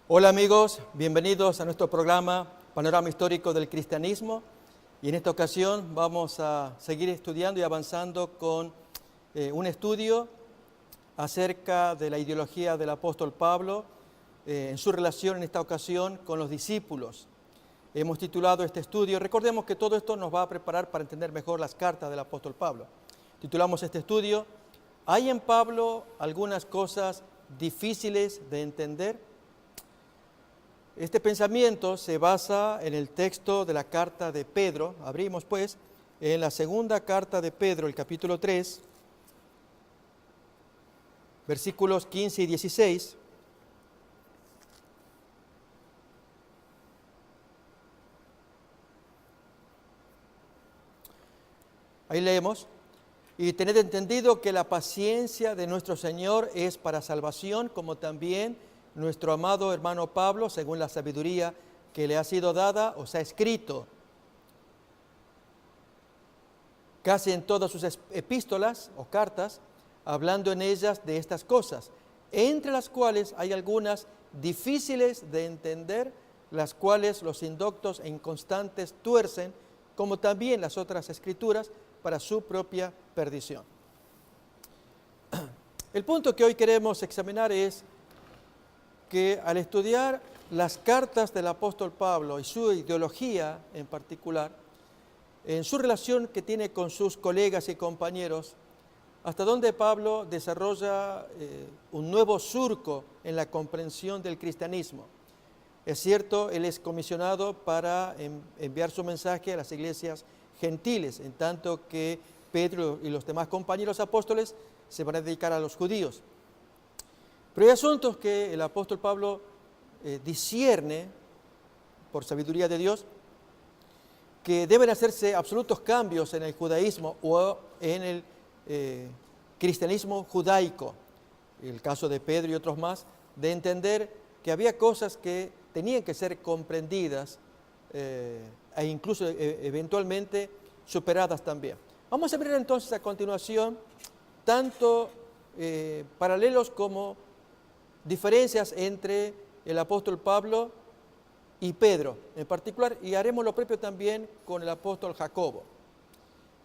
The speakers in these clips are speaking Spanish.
Hola amigos, bienvenidos a nuestro programa Panorama Histórico del Cristianismo, y en esta ocasión vamos a seguir estudiando y avanzando con un estudio acerca de la ideología del apóstol Pablo en su relación en esta ocasión con los discípulos. Hemos titulado este estudio, recordemos que todo esto nos va a preparar para entender mejor las cartas del apóstol Pablo. Titulamos este estudio, ¿hay en Pablo algunas cosas difíciles de entender? Este pensamiento se basa en el texto de la carta de Pedro. Abrimos pues en la segunda carta de Pedro, el capítulo 3, versículos 15 y 16. Ahí leemos: y tened entendido que la paciencia de nuestro Señor es para salvación, como también nuestro amado hermano Pablo, según la sabiduría que le ha sido dada, os ha escrito casi en todas sus epístolas o cartas, hablando en ellas de estas cosas, entre las cuales hay algunas difíciles de entender, las cuales los indoctos e inconstantes tuercen, como también las otras escrituras, para su propia perdición. El punto que hoy queremos examinar es que al estudiar las cartas del apóstol Pablo y su ideología en particular, en su relación que tiene con sus colegas y compañeros, hasta donde Pablo desarrolla un nuevo surco en la comprensión del cristianismo. Es cierto, él es comisionado para enviar su mensaje a las iglesias gentiles, en tanto que Pedro y los demás compañeros apóstoles se van a dedicar a los judíos. Pero hay asuntos que el apóstol Pablo discierne, por sabiduría de Dios, que deben hacerse absolutos cambios en el judaísmo o en el cristianismo judaico. El caso de Pedro y otros más, de entender que había cosas que tenían que ser comprendidas e incluso eventualmente superadas también. Vamos a ver entonces a continuación tanto paralelos como diferencias entre el apóstol Pablo y Pedro en particular, y haremos lo propio también con el apóstol Jacobo.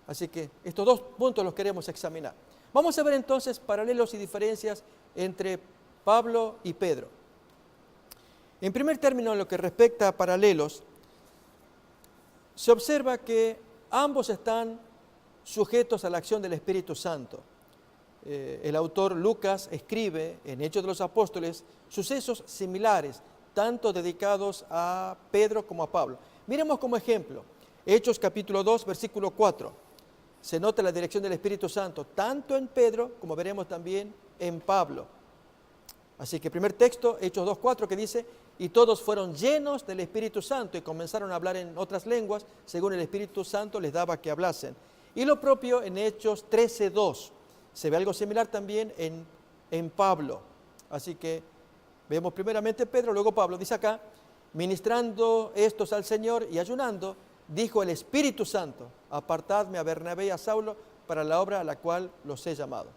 Así que estos dos puntos los queremos examinar. Vamos a ver entonces paralelos y diferencias entre Pablo y Pedro. En primer término, en lo que respecta a paralelos, se observa que ambos están sujetos a la acción del Espíritu Santo. El autor Lucas escribe en Hechos de los Apóstoles sucesos similares, tanto dedicados a Pedro como a Pablo. Miremos como ejemplo, Hechos capítulo 2, versículo 4. Se nota la dirección del Espíritu Santo, tanto en Pedro como veremos también en Pablo. Así que primer texto, Hechos 2, 4, que dice: y todos fueron llenos del Espíritu Santo y comenzaron a hablar en otras lenguas, según el Espíritu Santo les daba que hablasen. Y lo propio en Hechos 13, 2. Se ve algo similar también en Pablo. Así que vemos primeramente Pedro, luego Pablo. Dice acá: ministrando estos al Señor y ayunando, dijo el Espíritu Santo: apartadme a Bernabé y a Saulo para la obra a la cual los he llamado.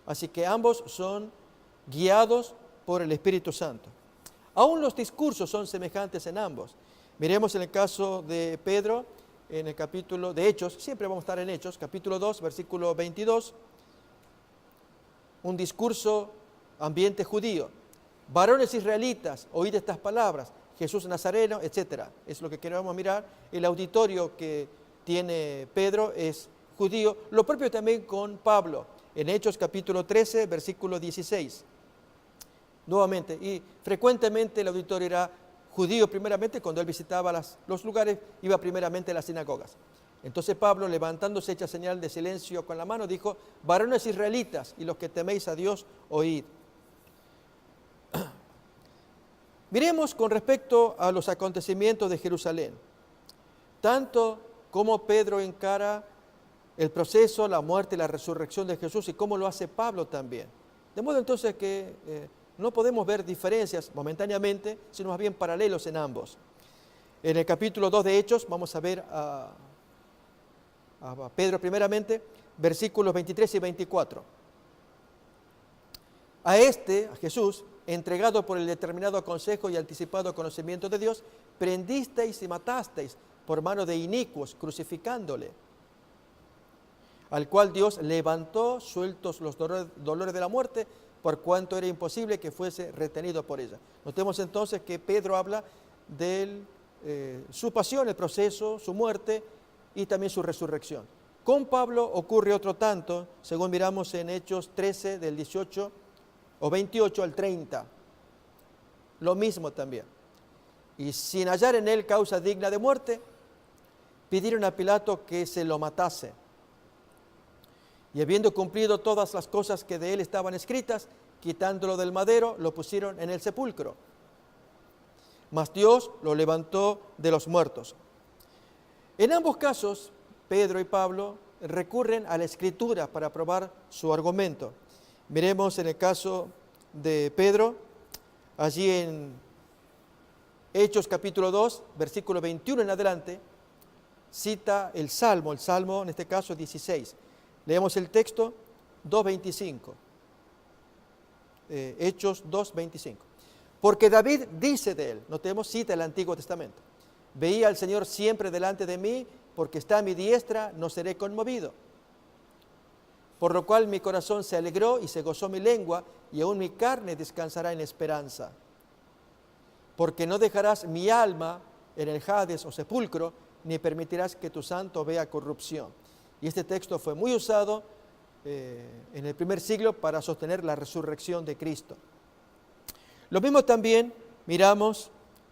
Así que ambos son guiados por el Espíritu Santo. Aún los discursos son semejantes en ambos. Miremos en el caso de Pedro, en el capítulo de Hechos, siempre vamos a estar en Hechos, capítulo 2, versículo 22, un discurso ambiente judío. Varones israelitas, oíd estas palabras, Jesús Nazareno, etc. Es lo que queremos mirar. El auditorio que tiene Pedro es judío. Lo propio también con Pablo, en Hechos capítulo 13, versículo 16. Nuevamente, y frecuentemente el auditorio era judío primeramente. Cuando él visitaba los lugares, iba primeramente a las sinagogas. Entonces Pablo, levantándose, hecha señal de silencio con la mano, dijo: varones israelitas y los que teméis a Dios, oíd. Miremos con respecto a los acontecimientos de Jerusalén. Tanto como Pedro encara el proceso, la muerte y la resurrección de Jesús, y cómo lo hace Pablo también. De modo entonces que no podemos ver diferencias momentáneamente, sino más bien paralelos en ambos. En el capítulo 2 de Hechos vamos a ver a Pedro primeramente, versículos 23 y 24. A este, a Jesús, entregado por el determinado consejo y anticipado conocimiento de Dios, prendisteis y matasteis por mano de inicuos, crucificándole, al cual Dios levantó, sueltos los dolores de la muerte, por cuanto era imposible que fuese retenido por ella. Notemos entonces que Pedro habla de su pasión, el proceso, su muerte y también su resurrección. Con Pablo ocurre otro tanto, según miramos en Hechos 13, del 18 o 28 al 30. Lo mismo también. Y sin hallar en él causa digna de muerte, pidieron a Pilato que se lo matase. Y habiendo cumplido todas las cosas que de él estaban escritas, quitándolo del madero, lo pusieron en el sepulcro. Mas Dios lo levantó de los muertos. En ambos casos, Pedro y Pablo recurren a la Escritura para probar su argumento. Miremos en el caso de Pedro, allí en Hechos capítulo 2, versículo 21 en adelante, cita el Salmo en este caso 16. Leemos el texto 2.25. Hechos 2.25. Porque David dice de él, notemos, cita el Antiguo Testamento: veía al Señor siempre delante de mí, porque está a mi diestra, no seré conmovido. Por lo cual mi corazón se alegró y se gozó mi lengua, y aún mi carne descansará en esperanza. Porque no dejarás mi alma en el Hades o sepulcro, ni permitirás que tu santo vea corrupción. Y este texto fue muy usado en el primer siglo para sostener la resurrección de Cristo. Lo mismo también miramos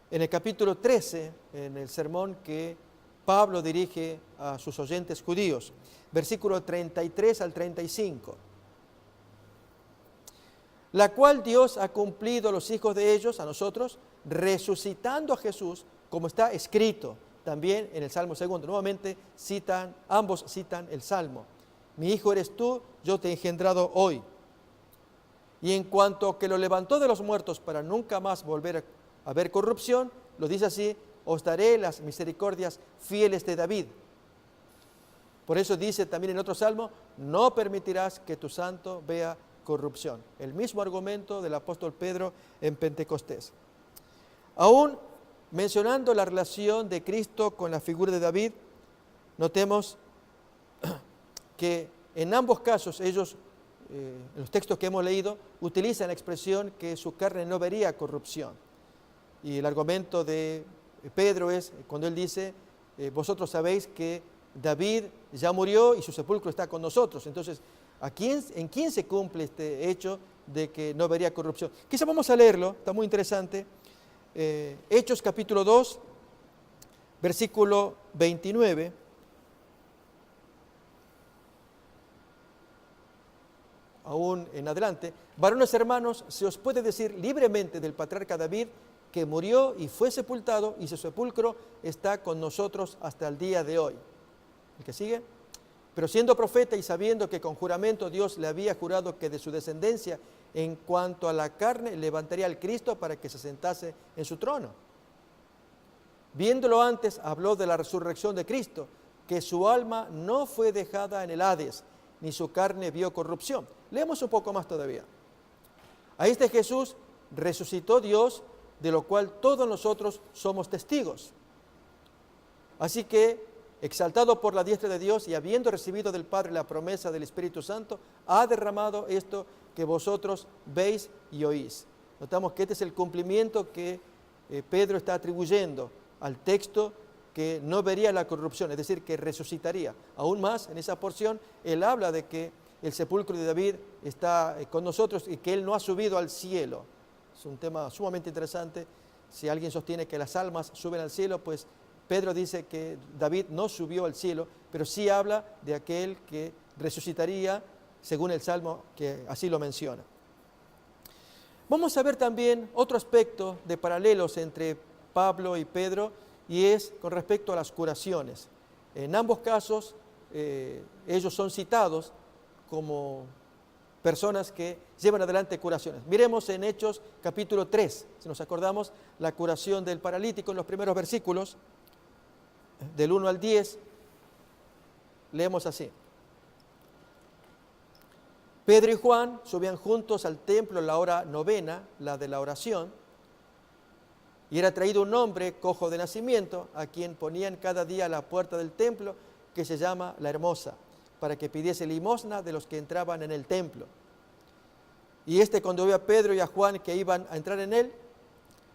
en el capítulo 13, en el sermón que Pablo dirige a sus oyentes judíos, versículo 33 al 35. La cual Dios ha cumplido a los hijos de ellos, a nosotros, resucitando a Jesús, como está escrito también en el Salmo 2. Nuevamente ambos citan el Salmo. Mi hijo eres tú, yo te he engendrado hoy. Y en cuanto que lo levantó de los muertos para nunca más volver a ver corrupción, lo dice así: os daré las misericordias fieles de David. Por eso dice también en otro salmo: no permitirás que tu santo vea corrupción. El mismo argumento del apóstol Pedro en Pentecostés. Aún mencionando la relación de Cristo con la figura de David, notemos que en ambos casos ellos, en los textos que hemos leído, utilizan la expresión que su carne no vería corrupción. Y el argumento de Pedro es cuando él dice: vosotros sabéis que David ya murió y su sepulcro está con nosotros. Entonces, ¿en quién se cumple este hecho de que no vería corrupción? Quizá vamos a leerlo, está muy interesante. Hechos capítulo 2, versículo 29. Aún en adelante: varones hermanos, se os puede decir libremente del patriarca David, que murió y fue sepultado, y su sepulcro está con nosotros hasta el día de hoy. ¿El que sigue? Pero siendo profeta y sabiendo que con juramento Dios le había jurado que de su descendencia, en cuanto a la carne, levantaría al Cristo para que se sentase en su trono. Viéndolo antes, habló de la resurrección de Cristo, que su alma no fue dejada en el Hades, ni su carne vio corrupción. Leemos un poco más todavía. A este Jesús resucitó Dios, de lo cual todos nosotros somos testigos. Así que, exaltado por la diestra de Dios y habiendo recibido del Padre la promesa del Espíritu Santo, ha derramado esto que vosotros veis y oís. Notamos que este es el cumplimiento que Pedro está atribuyendo al texto, que no vería la corrupción, es decir, que resucitaría. Aún más, en esa porción, él habla de que el sepulcro de David está con nosotros y que él no ha subido al cielo. Es un tema sumamente interesante. Si alguien sostiene que las almas suben al cielo, pues Pedro dice que David no subió al cielo, pero sí habla de aquel que resucitaría, según el Salmo que así lo menciona. Vamos a ver también otro aspecto de paralelos entre Pablo y Pedro, y es con respecto a las curaciones. En ambos casos, ellos son citados como personas que llevan adelante curaciones. Miremos en Hechos capítulo 3, si nos acordamos, la curación del paralítico en los primeros versículos, del 1 al 10, leemos así. Pedro y Juan subían juntos al templo en la hora novena, la de la oración, y era traído un hombre cojo de nacimiento, a quien ponían cada día a la puerta del templo, que se llama La Hermosa, para que pidiese limosna de los que entraban en el templo. Y cuando vio a Pedro y a Juan que iban a entrar en él,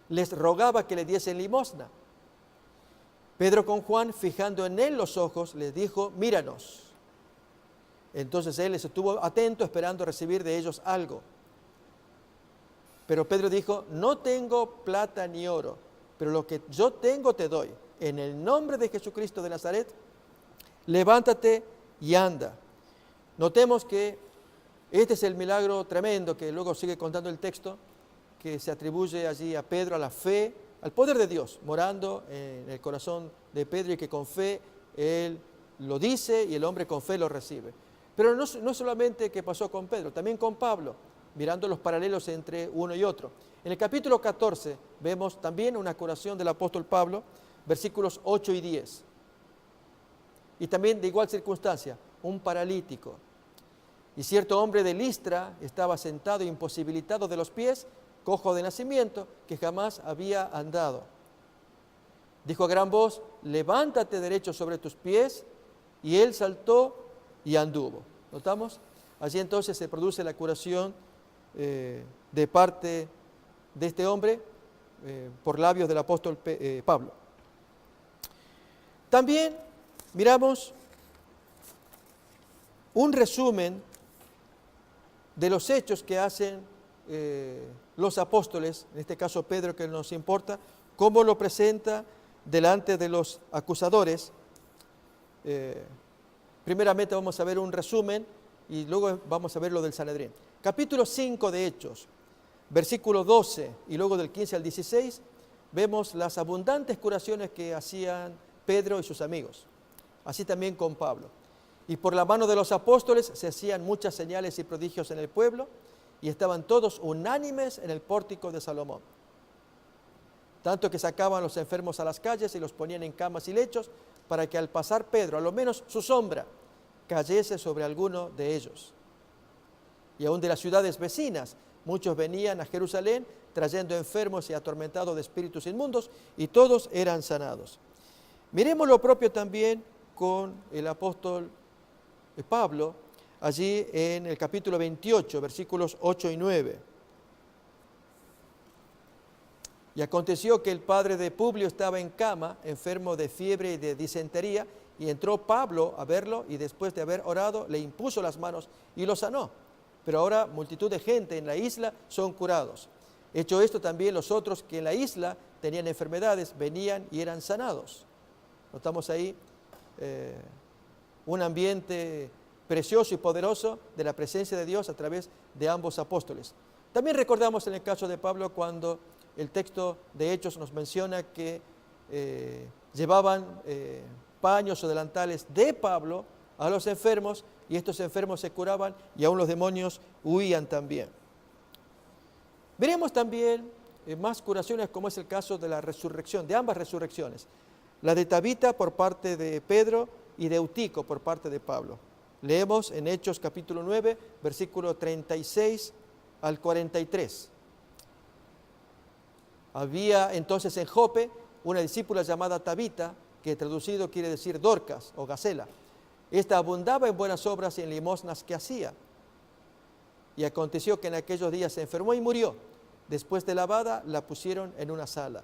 les rogaba que le diesen limosna. Pedro con Juan, fijando en él los ojos, les dijo: míranos. Entonces él les estuvo atento, esperando recibir de ellos algo. Pero Pedro dijo: no tengo plata ni oro, pero lo que yo tengo te doy. En el nombre de Jesucristo de Nazaret, levántate y anda. Notemos que este es el milagro tremendo que luego sigue contando el texto, que se atribuye allí a Pedro, a la fe, al poder de Dios, morando en el corazón de Pedro, y que con fe él lo dice y el hombre con fe lo recibe. Pero no solamente que pasó con Pedro, también con Pablo, mirando los paralelos entre uno y otro. En el capítulo 14 vemos también una curación del apóstol Pablo, versículos 8 y 10. Y también de igual circunstancia, un paralítico. Y cierto hombre de Listra estaba sentado imposibilitado de los pies, cojo de nacimiento, que jamás había andado. Dijo a gran voz: levántate derecho sobre tus pies, y él saltó y anduvo. ¿Notamos? Allí entonces se produce la curación de parte de este hombre por labios del apóstol Pablo. También miramos un resumen de los hechos que hacen los apóstoles, en este caso Pedro, que nos importa, cómo lo presenta delante de los acusadores. Primeramente vamos a ver un resumen y luego vamos a ver lo del Sanedrín. Capítulo 5 de Hechos, versículo 12 y luego del 15 al 16, vemos las abundantes curaciones que hacían Pedro y sus amigos, así también con Pablo. Y por la mano de los apóstoles se hacían muchas señales y prodigios en el pueblo, y estaban todos unánimes en el pórtico de Salomón. Tanto que sacaban los enfermos a las calles y los ponían en camas y lechos, para que al pasar Pedro, a lo menos su sombra, cayese sobre alguno de ellos. Y aún de las ciudades vecinas, muchos venían a Jerusalén trayendo enfermos y atormentados de espíritus inmundos, y todos eran sanados. Miremos lo propio también con el apóstol Pablo, allí en el capítulo 28, versículos 8 y 9. Y aconteció que el padre de Publio estaba en cama, enfermo de fiebre y de disentería, y entró Pablo a verlo, y después de haber orado, le impuso las manos y lo sanó. Pero ahora multitud de gente en la isla son curados. Hecho esto, también los otros que en la isla tenían enfermedades venían y eran sanados. Notamos ahí un ambiente precioso y poderoso de la presencia de Dios a través de ambos apóstoles. También recordamos en el caso de Pablo, cuando el texto de Hechos nos menciona que llevaban paños o delantales de Pablo a los enfermos, y estos enfermos se curaban y aún los demonios huían también. Veremos también más curaciones, como es el caso de la resurrección, de ambas resurrecciones. La de Tabita por parte de Pedro y de Eutico por parte de Pablo. Leemos en Hechos capítulo 9, versículo 36 al 43. Había entonces en Jope una discípula llamada Tabita, que traducido quiere decir Dorcas o Gacela. Esta abundaba en buenas obras y en limosnas que hacía. Y aconteció que en aquellos días se enfermó y murió. Después de lavada, la pusieron en una sala.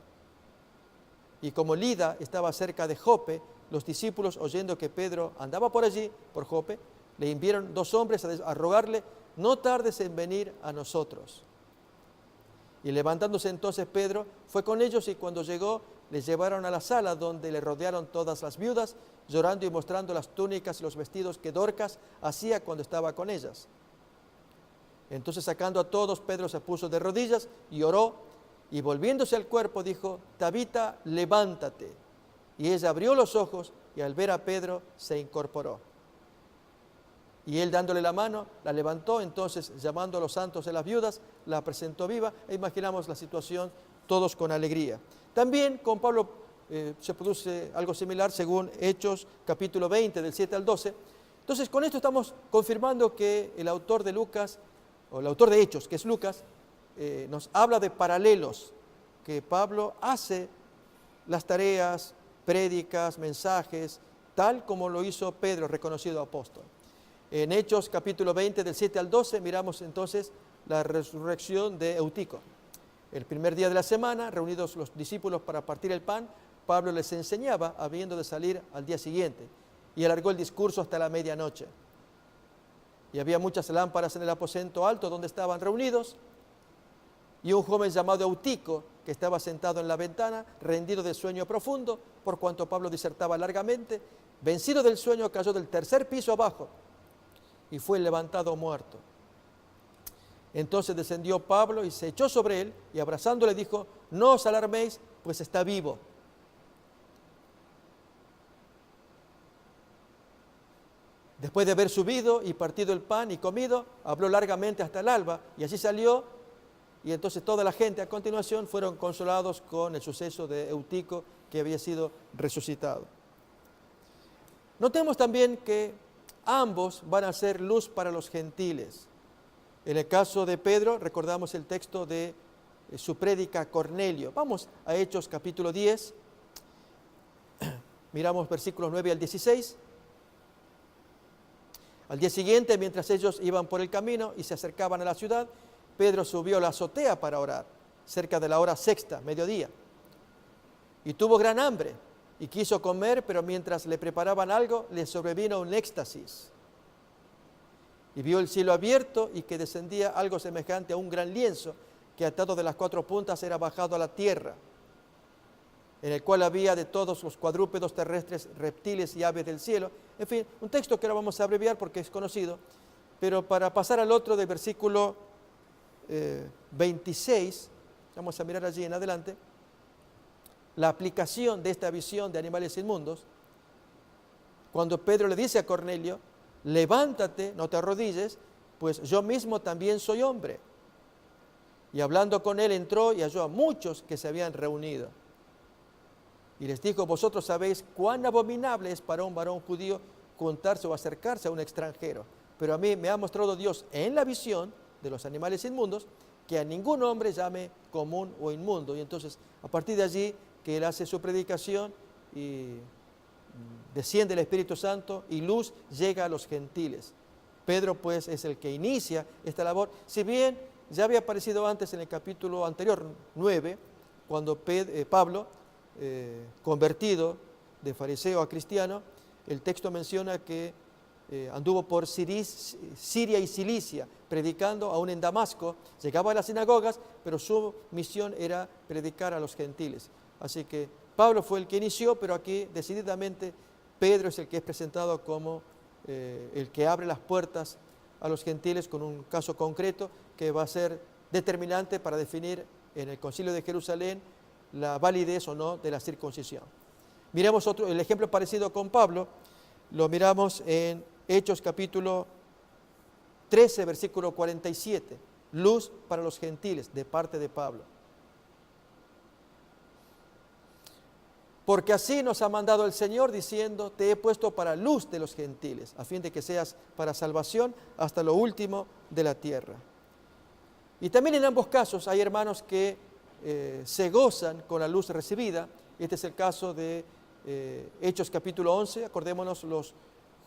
Y como Lida estaba cerca de Jope, los discípulos, oyendo que Pedro andaba por allí, por Jope, le enviaron 2 hombres a rogarle: no tardes en venir a nosotros. Y levantándose entonces Pedro, fue con ellos, y cuando llegó, les llevaron a la sala, donde le rodearon todas las viudas, llorando y mostrando las túnicas y los vestidos que Dorcas hacía cuando estaba con ellas. Entonces, sacando a todos, Pedro se puso de rodillas y oró, y volviéndose al cuerpo dijo: Tabita, levántate. Y ella abrió los ojos, y al ver a Pedro se incorporó. Y él, dándole la mano, la levantó. Entonces, llamando a los santos de las viudas, la presentó viva, e imaginamos la situación todos con alegría. También con Pablo se produce algo similar, según Hechos capítulo 20, del 7 al 12, Entonces, con esto estamos confirmando que el autor de Lucas, o el autor de Hechos, que es Lucas, nos habla de paralelos, que Pablo hace las tareas, prédicas, mensajes, tal como lo hizo Pedro, reconocido apóstol. En Hechos capítulo 20, del 7 al 12, miramos entonces la resurrección de Eutico. El primer día de la semana, reunidos los discípulos para partir el pan, Pablo les enseñaba, habiendo de salir al día siguiente, y alargó el discurso hasta la medianoche. Y había muchas lámparas en el aposento alto donde estaban reunidos, y un joven llamado Eutico, que estaba sentado en la ventana, rendido de sueño profundo, por cuanto Pablo disertaba largamente, vencido del sueño, cayó del tercer piso abajo y fue levantado muerto. Entonces descendió Pablo y se echó sobre él, y abrazándole dijo: no os alarméis, pues está vivo. Después de haber subido y partido el pan y comido, habló largamente hasta el alba, y así salió. Y entonces toda la gente a continuación fueron consolados con el suceso de Eutico, que había sido resucitado. Notemos también que ambos van a ser luz para los gentiles. En el caso de Pedro, recordamos el texto de su prédica a Cornelio. Vamos a Hechos capítulo 10, miramos versículos 9 al 16. Al día siguiente, mientras ellos iban por el camino y se acercaban a la ciudad, Pedro subió a la azotea para orar, cerca de la hora sexta, mediodía. Y tuvo gran hambre y quiso comer, pero mientras le preparaban algo, le sobrevino un éxtasis. Y vio el cielo abierto y que descendía algo semejante a un gran lienzo que atado de las cuatro puntas era bajado a la tierra, en el cual había de todos los cuadrúpedos terrestres, reptiles y aves del cielo. En fin, un texto que ahora vamos a abreviar porque es conocido, pero para pasar al otro del versículo 26, vamos a mirar allí en adelante, la aplicación de esta visión de animales inmundos, cuando Pedro le dice a Cornelio: levántate, no te arrodilles, pues yo mismo también soy hombre. Y hablando con él entró y halló a muchos que se habían reunido. Y les dijo: vosotros sabéis cuán abominable es para un varón judío juntarse o acercarse a un extranjero, pero a mí me ha mostrado Dios en la visión de los animales inmundos que a ningún hombre llame común o inmundo. Y entonces, a partir de allí, que él hace su predicación y desciende el Espíritu Santo y luz llega a los gentiles. Pedro pues es el que inicia esta labor, si bien ya había aparecido antes en el capítulo anterior, 9, cuando Pablo, convertido de fariseo a cristiano, el texto menciona que anduvo por Siria y Cilicia, predicando aún en Damasco, llegaba a las sinagogas, pero su misión era predicar a los gentiles. Así que Pablo fue el que inició, pero aquí decididamente Pedro es el que es presentado como el que abre las puertas a los gentiles con un caso concreto que va a ser determinante para definir en el Concilio de Jerusalén la validez o no de la circuncisión. Miremos el ejemplo parecido con Pablo, lo miramos en Hechos capítulo 13, versículo 47, luz para los gentiles de parte de Pablo. Porque así nos ha mandado el Señor diciendo: te he puesto para luz de los gentiles, a fin de que seas para salvación hasta lo último de la tierra. Y también en ambos casos hay hermanos que se gozan con la luz recibida. Este es el caso de Hechos capítulo 11, acordémonos los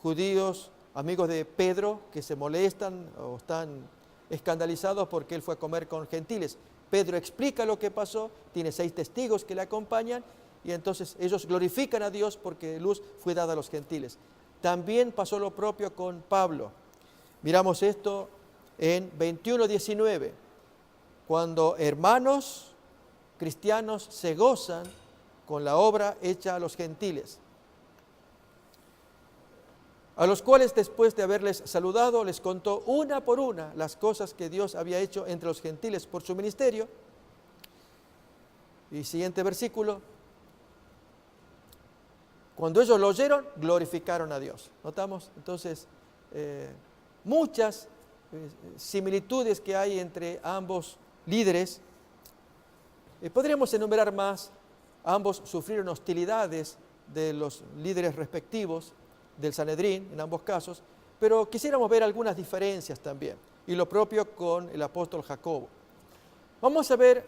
judíos, amigos de Pedro, que se molestan o están escandalizados porque él fue a comer con gentiles. Pedro explica lo que pasó, tiene 6 testigos que le acompañan, y entonces ellos glorifican a Dios porque luz fue dada a los gentiles. También pasó lo propio con Pablo. Miramos esto en 21:19, cuando hermanos cristianos se gozan con la obra hecha a los gentiles, a los cuales después de haberles saludado les contó una por una las cosas que Dios había hecho entre los gentiles por su ministerio. Y siguiente versículo: cuando ellos lo oyeron, glorificaron a Dios. ¿Notamos? Entonces, muchas similitudes que hay entre ambos líderes. Podríamos enumerar más. Ambos sufrieron hostilidades de los líderes respectivos. del Sanedrín en ambos casos, pero quisiéramos ver algunas diferencias también, y lo propio con el apóstol Jacobo. Vamos a ver,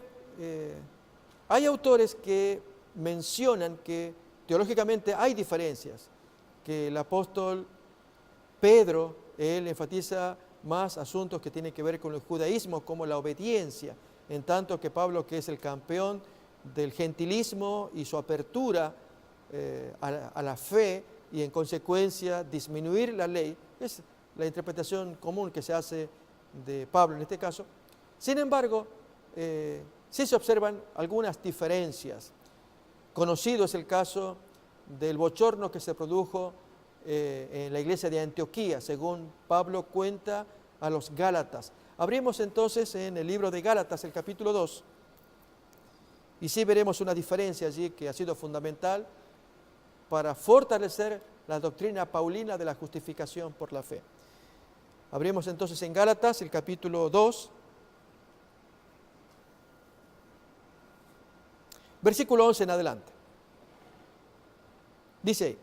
hay autores que mencionan que teológicamente hay diferencias, que el apóstol Pedro, él enfatiza más asuntos que tienen que ver con el judaísmo, como la obediencia, en tanto que Pablo, que es el campeón del gentilismo y su apertura a la fe y en consecuencia disminuir la ley, es la interpretación común que se hace de Pablo en este caso. Sin embargo, sí se observan algunas diferencias. Conocido es el caso del bochorno que se produjo en la iglesia de Antioquía, según Pablo cuenta a los Gálatas. Abrimos entonces en el libro de Gálatas, el capítulo 2, y sí veremos una diferencia allí que ha sido fundamental para fortalecer la doctrina paulina de la justificación por la fe. Abrimos entonces en Gálatas, el capítulo 2, versículo 11 en adelante. Dice: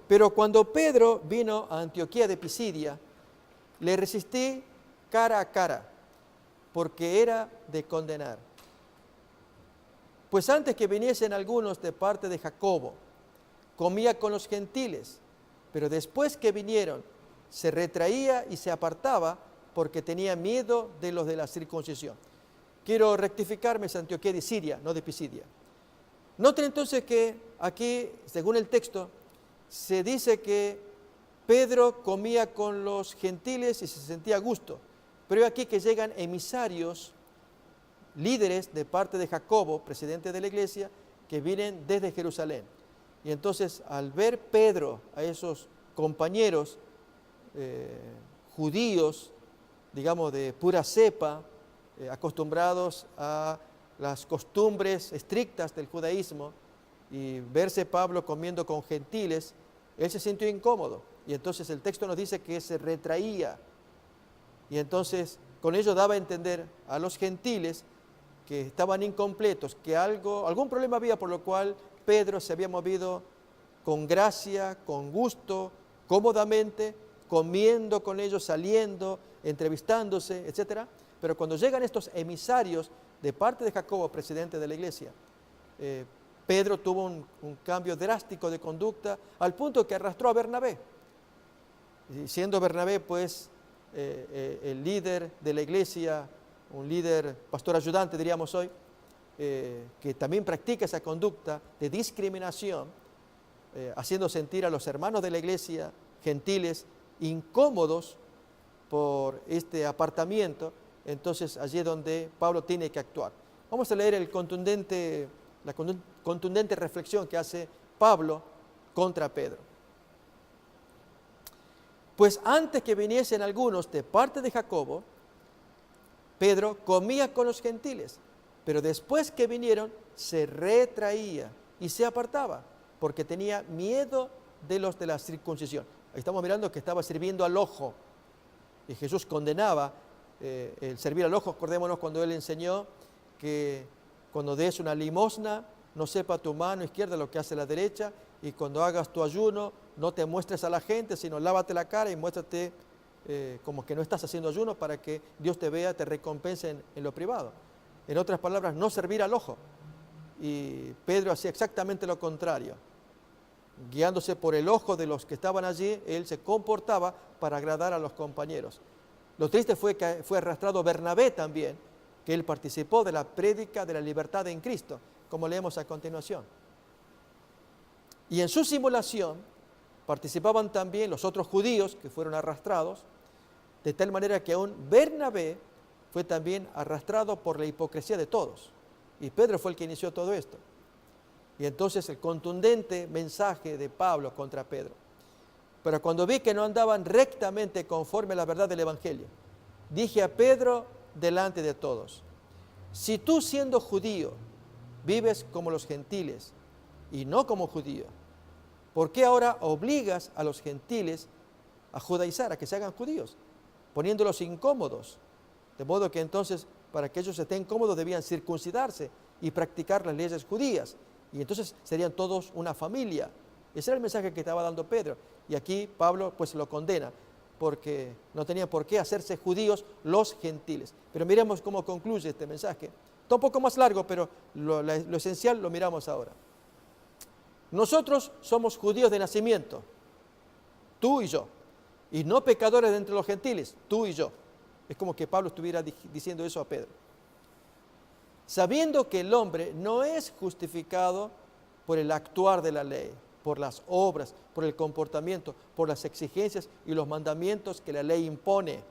pero cuando Pedro vino a Antioquía de Pisidia, le resistí cara a cara, porque era de condenar. Pues antes que viniesen algunos de parte de Jacobo, comía con los gentiles, pero después que vinieron, se retraía y se apartaba porque tenía miedo de los de la circuncisión. Quiero rectificarme, es Antioquía de Siria, no de Pisidia. Noten entonces que aquí, según el texto, se dice que Pedro comía con los gentiles y se sentía a gusto, pero aquí que llegan emisarios, líderes de parte de Jacobo, presidente de la iglesia, que vienen desde Jerusalén. Y entonces al ver Pedro a esos compañeros judíos, digamos de pura cepa, acostumbrados a las costumbres estrictas del judaísmo, y verse Pablo comiendo con gentiles, él se sintió incómodo. Y entonces el texto nos dice que se retraía. Y entonces con ello daba a entender a los gentiles que estaban incompletos, que algún problema había, por lo cual Pedro se había movido con gracia, con gusto, cómodamente, comiendo con ellos, saliendo, entrevistándose, etc. Pero cuando llegan estos emisarios de parte de Jacobo, presidente de la iglesia, Pedro tuvo un cambio drástico de conducta al punto que arrastró a Bernabé. Y siendo Bernabé, pues, el líder de la iglesia, un líder, pastor ayudante diríamos hoy, que también practica esa conducta de discriminación, haciendo sentir a los hermanos de la iglesia gentiles incómodos por este apartamiento. Entonces allí es donde Pablo tiene que actuar. Vamos a leer la contundente reflexión que hace Pablo contra Pedro. Pues antes que viniesen algunos de parte de Jacobo, Pedro comía con los gentiles, pero después que vinieron se retraía y se apartaba, porque tenía miedo de los de la circuncisión. Ahí estamos mirando que estaba sirviendo al ojo, y Jesús condenaba el servir al ojo. Acordémonos cuando Él enseñó que cuando des una limosna, no sepa tu mano izquierda lo que hace la derecha, y cuando hagas tu ayuno, no te muestres a la gente, sino lávate la cara y muéstrate como que no estás haciendo ayuno, para que Dios te vea, te recompense en lo privado. En otras palabras, no servir al ojo. Y Pedro hacía exactamente lo contrario. Guiándose por el ojo de los que estaban allí, él se comportaba para agradar a los compañeros. Lo triste fue que fue arrastrado Bernabé también, que él participó de la prédica de la libertad en Cristo, como leemos a continuación. Y en su simulación participaban también los otros judíos que fueron arrastrados, de tal manera que aún Bernabé fue también arrastrado por la hipocresía de todos. Y Pedro fue el que inició todo esto. Y entonces el contundente mensaje de Pablo contra Pedro: pero cuando vi que no andaban rectamente conforme a la verdad del Evangelio, dije a Pedro delante de todos: si tú, siendo judío, vives como los gentiles y no como judío, ¿por qué ahora obligas a los gentiles a judaizar, a que se hagan judíos, poniéndolos incómodos? De modo que entonces, para que ellos estén cómodos, debían circuncidarse y practicar las leyes judías. Y entonces serían todos una familia. Ese era el mensaje que estaba dando Pedro. Y aquí Pablo pues lo condena, porque no tenían por qué hacerse judíos los gentiles. Pero miremos cómo concluye este mensaje. Está un poco más largo, pero lo esencial lo miramos ahora. Nosotros somos judíos de nacimiento, tú y yo, y no pecadores de entre los gentiles, tú y yo. Es como que Pablo estuviera diciendo eso a Pedro. Sabiendo que el hombre no es justificado por el actuar de la ley, por las obras, por el comportamiento, por las exigencias y los mandamientos que la ley impone.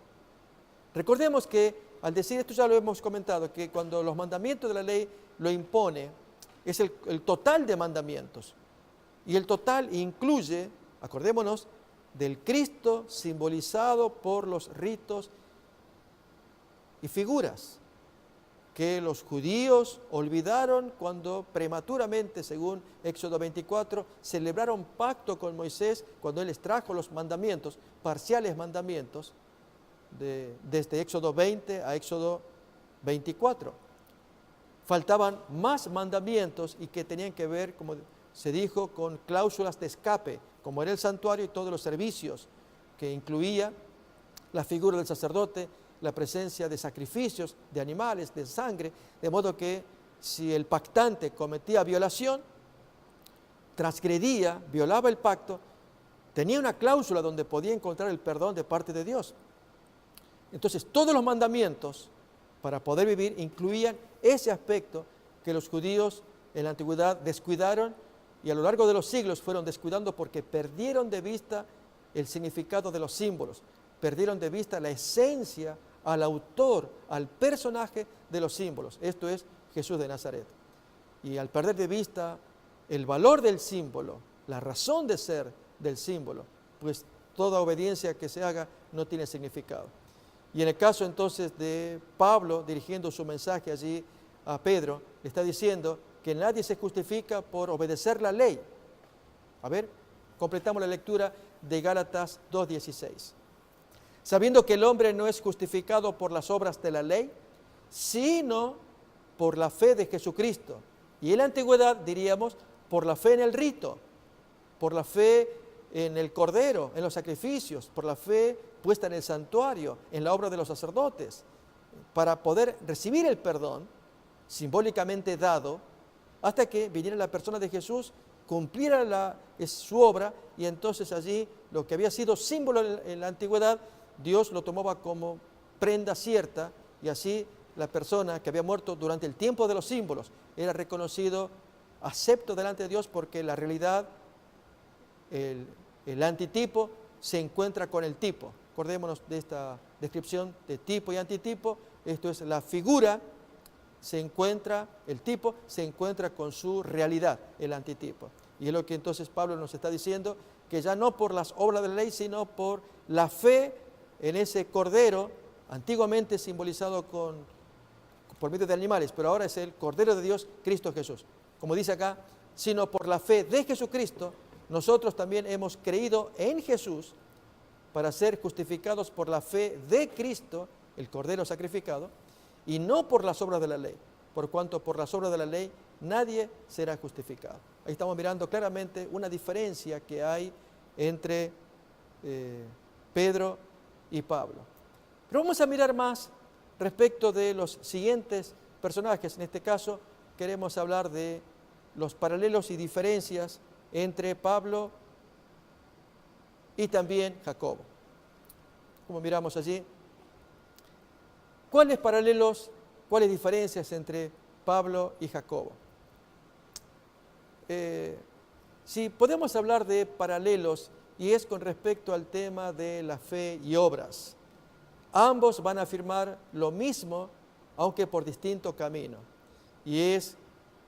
Recordemos que al decir esto ya lo hemos comentado, que cuando los mandamientos de la ley lo impone, es el total de mandamientos. Y el total incluye, acordémonos, del Cristo simbolizado por los ritos y figuras que los judíos olvidaron cuando prematuramente, según Éxodo 24, celebraron pacto con Moisés cuando él les trajo los mandamientos, parciales mandamientos, desde Éxodo 20 a Éxodo 24. Faltaban más mandamientos y que tenían que ver, como se dijo, con cláusulas de escape, como era el santuario y todos los servicios, que incluía la figura del sacerdote, la presencia de sacrificios, de animales, de sangre, de modo que si el pactante cometía violación, transgredía, violaba el pacto, tenía una cláusula donde podía encontrar el perdón de parte de Dios. Entonces, todos los mandamientos para poder vivir incluían ese aspecto que los judíos en la antigüedad descuidaron y a lo largo de los siglos fueron descuidando porque perdieron de vista el significado de los símbolos, perdieron de vista la esencia al autor, al personaje de los símbolos. Esto es Jesús de Nazaret. Y al perder de vista el valor del símbolo, la razón de ser del símbolo, pues toda obediencia que se haga no tiene significado. Y en el caso entonces de Pablo, dirigiendo su mensaje allí a Pedro, le está diciendo que nadie se justifica por obedecer la ley. A ver, completamos la lectura de Gálatas 2:16. Sabiendo que el hombre no es justificado por las obras de la ley, sino por la fe de Jesucristo. Y en la antigüedad diríamos por la fe en el rito, por la fe en el cordero, en los sacrificios, por la fe puesta en el santuario, en la obra de los sacerdotes, para poder recibir el perdón simbólicamente dado, hasta que viniera la persona de Jesús, cumpliera su obra, y entonces allí lo que había sido símbolo en la antigüedad, Dios lo tomaba como prenda cierta, y así la persona que había muerto durante el tiempo de los símbolos era reconocido, acepto delante de Dios, porque la realidad, el antitipo, se encuentra con el tipo. Acordémonos de esta descripción de tipo y antitipo. Esto es la figura, el tipo se encuentra con su realidad, el antitipo. Y es lo que entonces Pablo nos está diciendo, que ya no por las obras de la ley, sino por la fe en ese cordero, antiguamente simbolizado por medio de animales, pero ahora es el Cordero de Dios, Cristo Jesús. Como dice acá, sino por la fe de Jesucristo, nosotros también hemos creído en Jesús para ser justificados por la fe de Cristo, el Cordero sacrificado, y no por las obras de la ley, por cuanto por las obras de la ley nadie será justificado. Ahí estamos mirando claramente una diferencia que hay entre Pedro y Pablo. Pero vamos a mirar más respecto de los siguientes personajes. En este caso queremos hablar de los paralelos y diferencias entre Pablo y también Jacobo. Como miramos allí, ¿cuáles paralelos, cuáles diferencias entre Pablo y Jacobo? Si podemos hablar de paralelos, y es con respecto al tema de la fe y obras. Ambos van a afirmar lo mismo, aunque por distinto camino, y es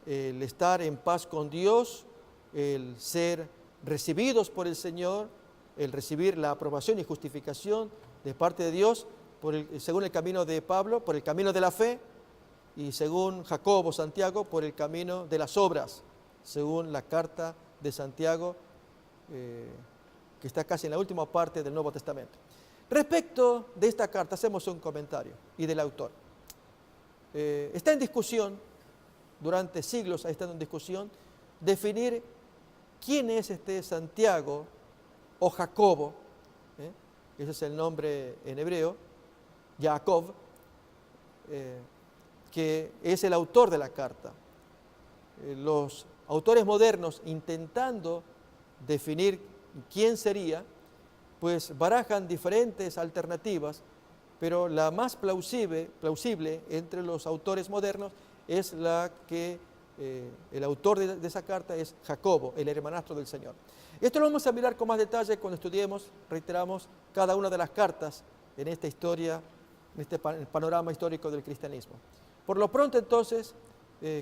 el estar en paz con Dios, el ser recibidos por el Señor, el recibir la aprobación y justificación de parte de Dios, según el camino de Pablo, por el camino de la fe, y según Jacobo, Santiago, por el camino de las obras, según la carta de Santiago, que está casi en la última parte del Nuevo Testamento. Respecto de esta carta, hacemos un comentario, y del autor. Está en discusión, durante siglos ha estado en discusión, definir quién es este Santiago o Jacobo, ese es el nombre en hebreo, Jacob, que es el autor de la carta. Los autores modernos, intentando definir quién sería, pues barajan diferentes alternativas, pero la más plausible entre los autores modernos es la que el autor de esa carta es Jacobo, el hermanastro del Señor. Esto lo vamos a mirar con más detalle cuando estudiemos, reiteramos, cada una de las cartas en esta historia, en este panorama histórico del cristianismo. Por lo pronto, entonces,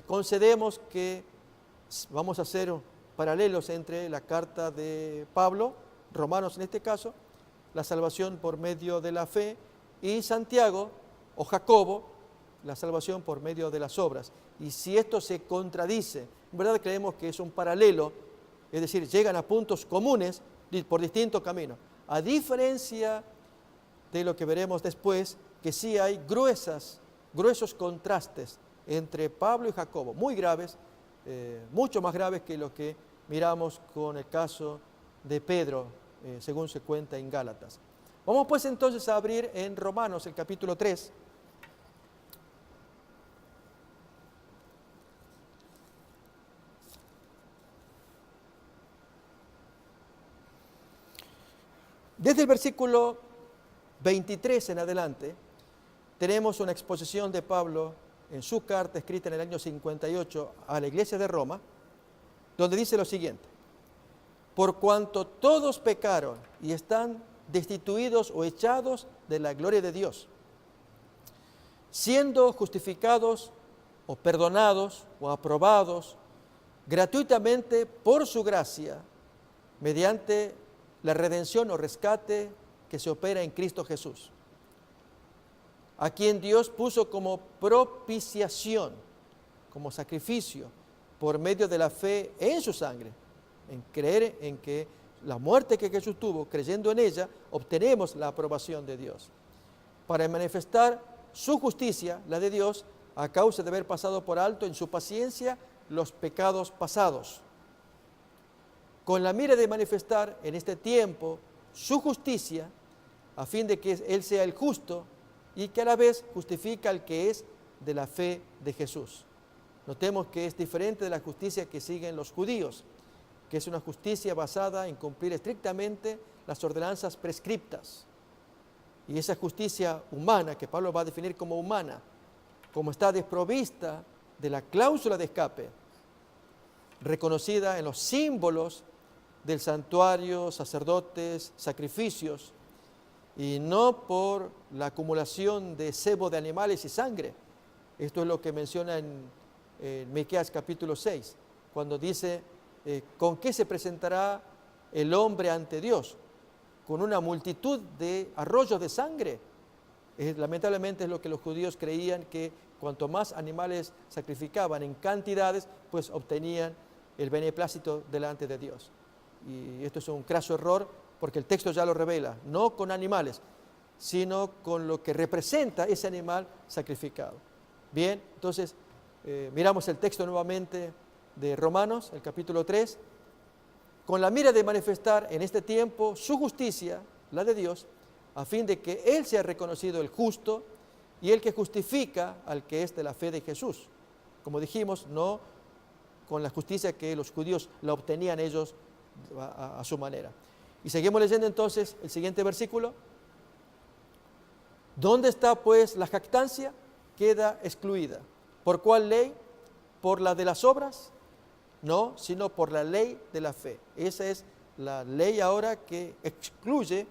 concedemos que vamos a hacer paralelos entre la carta de Pablo, Romanos en este caso, la salvación por medio de la fe, y Santiago o Jacobo, la salvación por medio de las obras. Y si esto se contradice, en verdad creemos que es un paralelo, es decir, llegan a puntos comunes por distintos caminos. A diferencia de lo que veremos después, que sí hay gruesos contrastes entre Pablo y Jacobo, muy graves, mucho más graves que lo que miramos con el caso de Pedro, según se cuenta en Gálatas. Vamos pues entonces a abrir en Romanos el capítulo 3. Desde el versículo 23 en adelante, tenemos una exposición de Pablo en su carta escrita en el año 58 a la iglesia de Roma, donde dice lo siguiente: por cuanto todos pecaron y están destituidos o echados de la gloria de Dios, siendo justificados o perdonados o aprobados gratuitamente por su gracia, mediante la redención o rescate que se opera en Cristo Jesús, a quien Dios puso como propiciación, como sacrificio, por medio de la fe en su sangre, en creer en que la muerte que Jesús tuvo, creyendo en ella, obtenemos la aprobación de Dios, para manifestar su justicia, la de Dios, a causa de haber pasado por alto en su paciencia los pecados pasados, con la mira de manifestar en este tiempo su justicia, a fin de que Él sea el justo y que a la vez justifica al que es de la fe de Jesús. Notemos que es diferente de la justicia que siguen los judíos, que es una justicia basada en cumplir estrictamente las ordenanzas prescriptas. Y esa justicia humana, que Pablo va a definir como humana, como está desprovista de la cláusula de escape, reconocida en los símbolos del santuario, sacerdotes, sacrificios, y no por la acumulación de sebo de animales y sangre. Esto es lo que menciona en Miqueas capítulo 6, cuando dice, ¿con qué se presentará el hombre ante Dios? Con una multitud de arroyos de sangre. Lamentablemente es lo que los judíos creían, que cuanto más animales sacrificaban en cantidades, pues obtenían el beneplácito delante de Dios. Y esto es un craso error, porque el texto ya lo revela, no con animales, sino con lo que representa ese animal sacrificado. Bien, entonces miramos el texto nuevamente de Romanos, el capítulo 3, con la mira de manifestar en este tiempo su justicia, la de Dios, a fin de que Él sea reconocido el justo y el que justifica al que es de la fe de Jesús. Como dijimos, no con la justicia que los judíos la obtenían ellos a su manera. Y seguimos leyendo entonces el siguiente versículo. ¿Dónde está pues la jactancia? Queda excluida. ¿Por cuál ley? ¿Por la de las obras? No, sino por la ley de la fe. Esa es la ley ahora que excluye,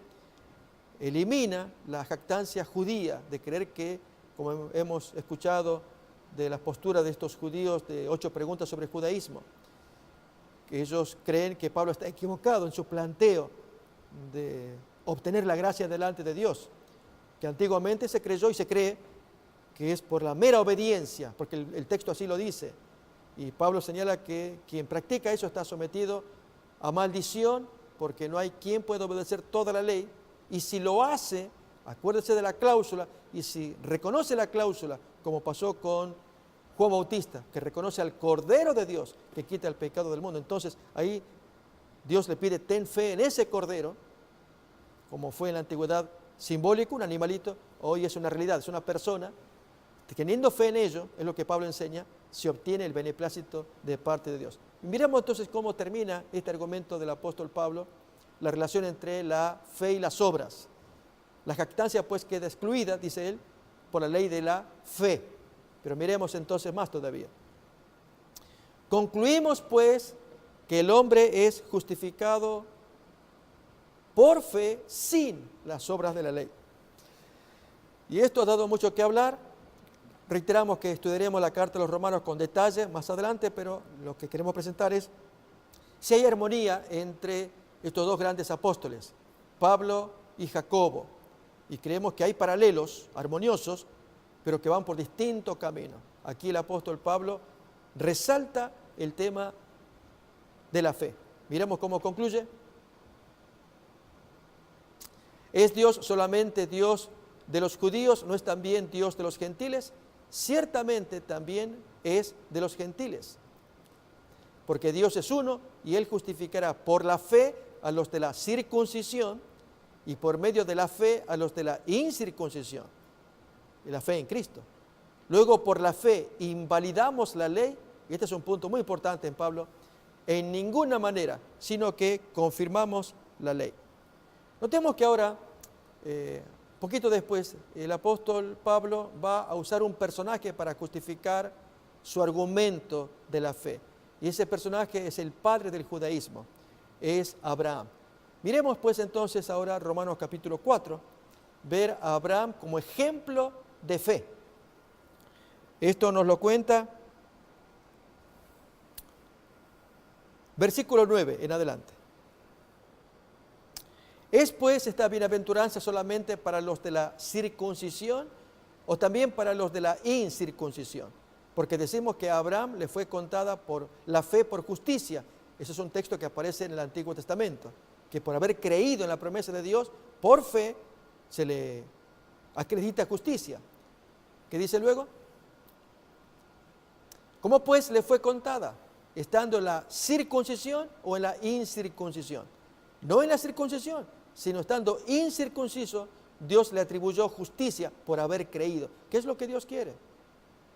elimina la jactancia judía de creer que, como hemos escuchado de las posturas de estos judíos de 8 preguntas sobre el judaísmo, que ellos creen que Pablo está equivocado en su planteo de obtener la gracia delante de Dios, que antiguamente se creyó y se cree que es por la mera obediencia, porque el texto así lo dice, y Pablo señala que quien practica eso está sometido a maldición, porque no hay quien pueda obedecer toda la ley, y si lo hace, acuérdese de la cláusula, y si reconoce la cláusula, como pasó con Juan Bautista, que reconoce al Cordero de Dios que quita el pecado del mundo, entonces ahí Dios le pide, ten fe en ese cordero, como fue en la antigüedad simbólico, un animalito, hoy es una realidad, es una persona. Teniendo fe en ello, es lo que Pablo enseña, se obtiene el beneplácito de parte de Dios. Y miremos entonces cómo termina este argumento del apóstol Pablo, la relación entre la fe y las obras. La jactancia pues queda excluida, dice él, por la ley de la fe. Pero miremos entonces más todavía. Concluimos pues que el hombre es justificado por fe sin las obras de la ley. Y esto ha dado mucho que hablar. Reiteramos que estudiaremos la carta de los Romanos con detalle más adelante, pero lo que queremos presentar es si hay armonía entre estos dos grandes apóstoles, Pablo y Jacobo. Y creemos que hay paralelos armoniosos, pero que van por distintos caminos. Aquí el apóstol Pablo resalta el tema de la fe. Miremos cómo concluye. ¿Es Dios solamente Dios de los judíos? ¿No es también Dios de los gentiles? Ciertamente también es de los gentiles, porque Dios es uno y Él justificará por la fe a los de la circuncisión y por medio de la fe a los de la incircuncisión, y la fe en Cristo. Luego por la fe invalidamos la ley, y este es un punto muy importante en Pablo, en ninguna manera, sino que confirmamos la ley. Notemos que ahora, poquito después, el apóstol Pablo va a usar un personaje para justificar su argumento de la fe. Y ese personaje es el padre del judaísmo, es Abraham. Miremos pues entonces ahora Romanos capítulo 4, ver a Abraham como ejemplo de fe. Esto nos lo cuenta versículo 9 en adelante. ¿Es pues esta bienaventuranza solamente para los de la circuncisión o también para los de la incircuncisión? Porque decimos que a Abraham le fue contada por la fe por justicia. Ese es un texto que aparece en el Antiguo Testamento, que por haber creído en la promesa de Dios, por fe se le acredita justicia. ¿Qué dice luego? ¿Cómo pues le fue contada? ¿Estando en la circuncisión o en la incircuncisión? No en la circuncisión, sino estando incircunciso, Dios le atribuyó justicia por haber creído. ¿Qué es lo que Dios quiere?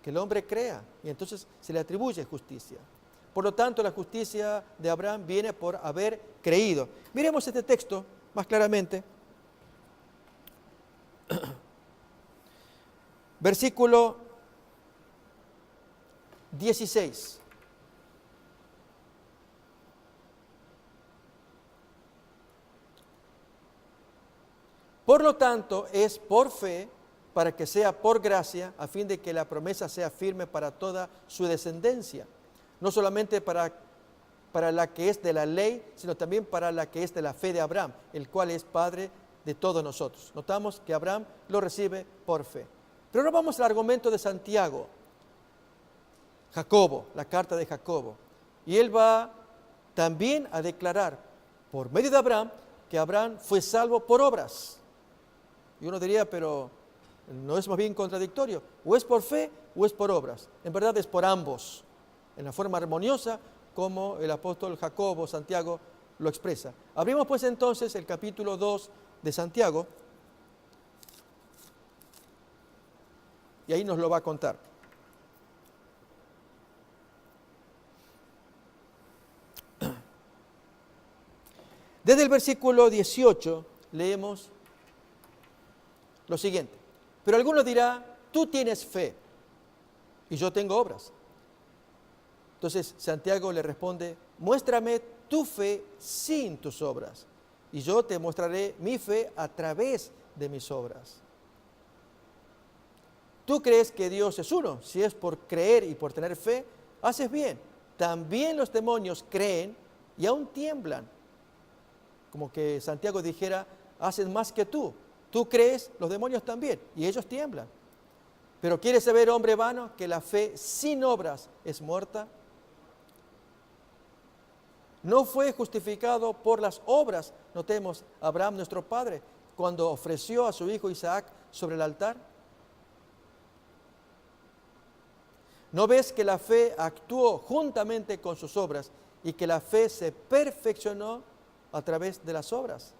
Que el hombre crea, y entonces se le atribuye justicia. Por lo tanto, la justicia de Abraham viene por haber creído. Miremos este texto más claramente. Versículo 16. Por lo tanto, es por fe, para que sea por gracia, a fin de que la promesa sea firme para toda su descendencia, no solamente para la que es de la ley, sino también para la que es de la fe de Abraham, el cual es padre de todos nosotros. Notamos que Abraham lo recibe por fe. Pero ahora vamos al argumento de Santiago, Jacobo, la carta de Jacobo. Y él va también a declarar, por medio de Abraham, que Abraham fue salvo por obras. Y uno diría, pero ¿no es más bien contradictorio? O es por fe o es por obras. En verdad es por ambos, en la forma armoniosa como el apóstol Jacobo, Santiago, lo expresa. Abrimos pues entonces el capítulo 2 de Santiago, y ahí nos lo va a contar. Desde el versículo 18 leemos lo siguiente. Pero alguno dirá, tú tienes fe y yo tengo obras. Entonces Santiago le responde, muéstrame tu fe sin tus obras y yo te mostraré mi fe a través de mis obras. Tú crees que Dios es uno. Si es por creer y por tener fe, haces bien. También los demonios creen y aún tiemblan. Como que Santiago dijera, hacen más que tú. Tú crees, los demonios también, y ellos tiemblan. Pero ¿quieres saber, hombre vano, que la fe sin obras es muerta? No fue justificado por las obras, notemos, Abraham nuestro padre, cuando ofreció a su hijo Isaac sobre el altar. ¿No ves que la fe actuó juntamente con sus obras y que la fe se perfeccionó a través de las obras.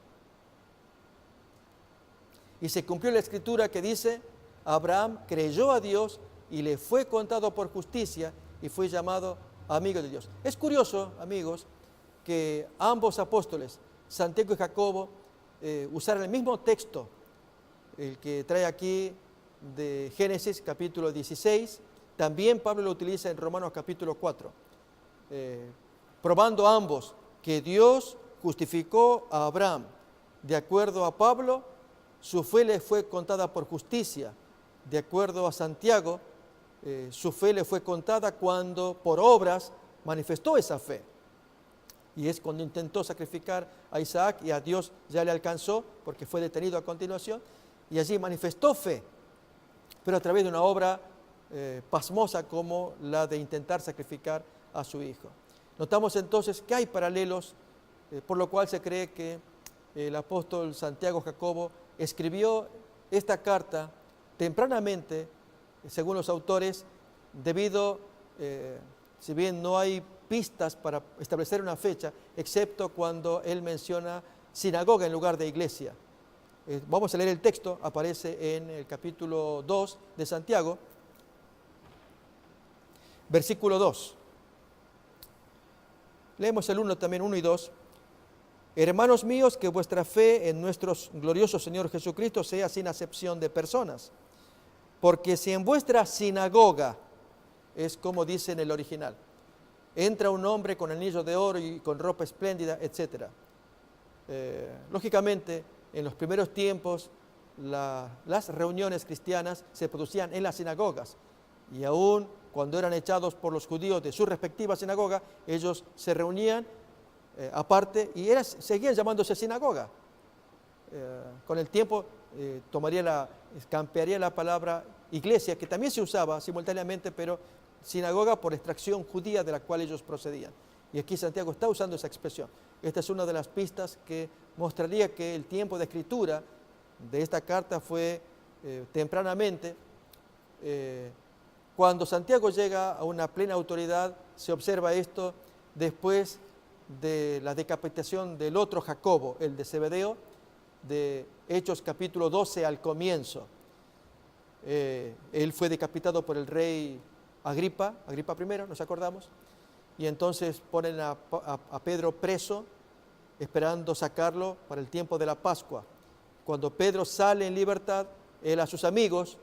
Y se cumplió la escritura que dice, Abraham creyó a Dios y le fue contado por justicia y fue llamado amigo de Dios. Es curioso, amigos, que ambos apóstoles, Santiago y Jacobo, usaran el mismo texto, el que trae aquí de Génesis capítulo 16, también Pablo lo utiliza en Romanos capítulo 4, probando ambos que Dios justificó a Abraham. De acuerdo a Pablo, su fe le fue contada por justicia. De acuerdo a Santiago, su fe le fue contada cuando por obras manifestó esa fe. Y es cuando intentó sacrificar a Isaac y a Dios ya le alcanzó porque fue detenido a continuación y allí manifestó fe, pero a través de una obra pasmosa como la de intentar sacrificar a su hijo. Notamos entonces que hay paralelos, por lo cual se cree que el apóstol Santiago Jacobo escribió esta carta tempranamente, según los autores, debido, si bien no hay pistas para establecer una fecha, excepto cuando él menciona sinagoga en lugar de iglesia. Vamos a leer el texto, aparece en el capítulo 2 de Santiago, versículo 2. Leemos el 1 también, 1 y 2. Hermanos míos, que vuestra fe en nuestro glorioso Señor Jesucristo sea sin acepción de personas. Porque si en vuestra sinagoga, es como dice en el original, entra un hombre con anillo de oro y con ropa espléndida, etc. Lógicamente, en los primeros tiempos, las reuniones cristianas se producían en las sinagogas. Y aún cuando eran echados por los judíos de su respectiva sinagoga, ellos se reunían aparte y seguían llamándose sinagoga. Con el tiempo cambiaría la palabra iglesia, que también se usaba simultáneamente, pero sinagoga por extracción judía de la cual ellos procedían. Y aquí Santiago está usando esa expresión. Esta es una de las pistas que mostraría que el tiempo de escritura de esta carta fue tempranamente. Cuando Santiago llega a una plena autoridad, se observa esto después de la decapitación del otro Jacobo, el de Zebedeo, de Hechos capítulo 12 al comienzo. Él fue decapitado por el rey Agripa I, ¿nos acordamos? Y entonces ponen a Pedro preso, esperando sacarlo para el tiempo de la Pascua. Cuando Pedro sale en libertad, él a sus amigos,